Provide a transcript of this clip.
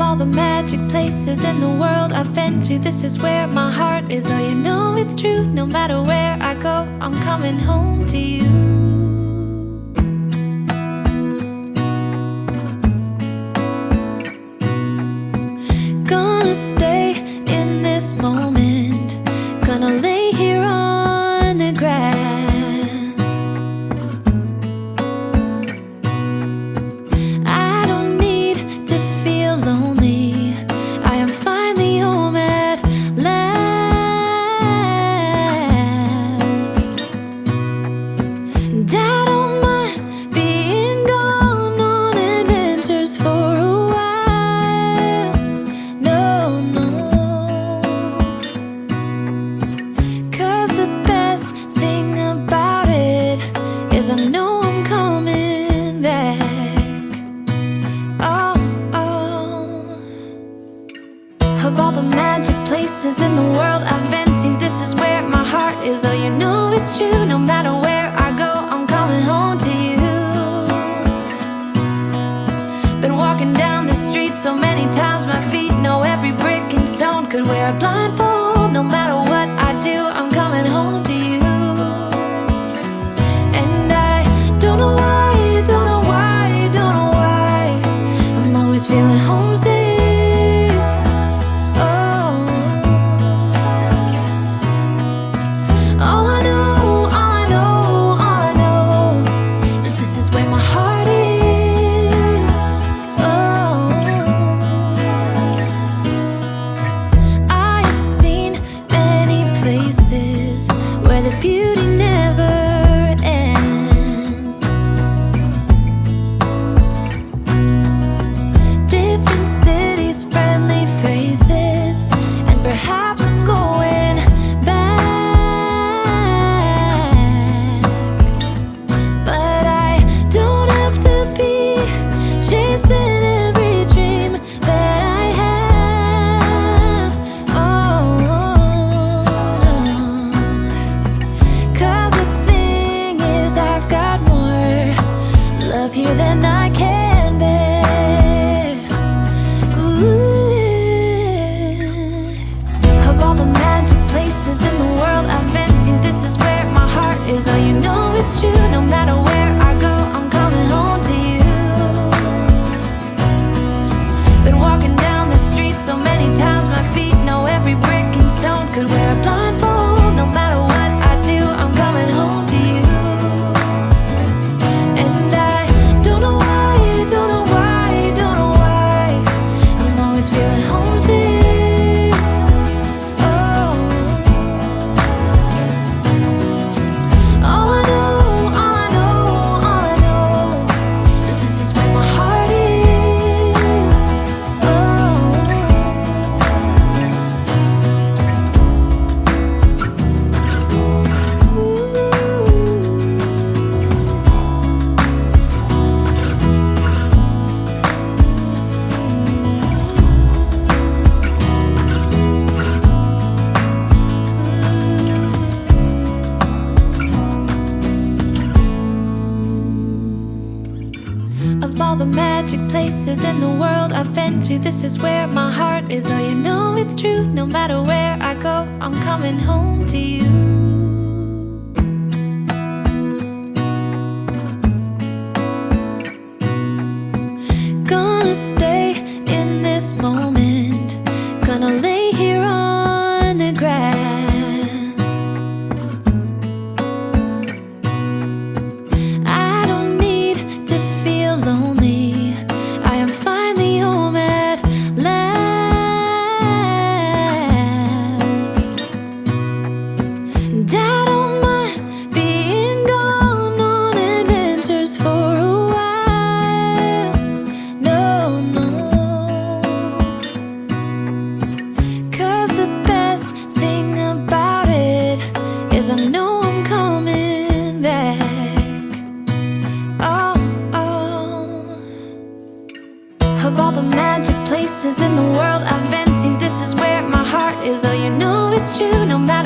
all the magic places in the world I've been to, this is where my heart is. Oh, you know it's true, no matter where I go, I'm coming home to you. Gonna stay in this moment, gonna lay here on the grass. I don't need to feel lonely, I am finally home at last. And I don't mind being gone on adventures for a while. No, no, 'cause the best thing about it is I know I'm coming back. Oh, oh. Of all the magic places in the world I've been to, this is where my heart is. Oh, you know it's true, no matter where I go, I'm coming home to you. Been walking down the street so many times, my feet know every brick and stone. Could wear a blindfold, no matter what I do, I'm coming home to you. And I don't know why, don't know why, don't know why, I'm always feeling homesick. Oh, all I know, all I know, all I know is this is where my heart is. Oh, I have seen many places where the beauty never ends. Different cities, friendly faces, and perhaps I'm going back. But I don't have to be chasing every dream that I have. Oh, no. 'Cause the thing is, I've got more love here than I can bear. Ooh. Of all the magic places in the world I've been to, this is where my heart is. Oh, you know it's true, no matter where I go, I'm coming home to you. Been walking down the street so many times, my feet know every brick and stone. Could wear a blindfold, no matter what I do, I'm coming home to you. And I don't know why, don't know why, don't know why, I'm always feeling homesick. Oh, all I know, all I know, all I know is this is where my heart is. Oh, of all the magic places in the world I've been to, this is where my heart is. Oh, you know it's true, no matter where I go, I'm coming home to you. Gonna stay in this moment, gonna lay here on the grass. I don't need to feel lonely, I am finally home at last. And I don't mind being gone on adventures for a while. No, no, 'cause the best thing about it is I know I'm coming back. Oh, oh. Of all the magic places in the world I've been to, this is where my heart is. Oh, you know it's true, no matter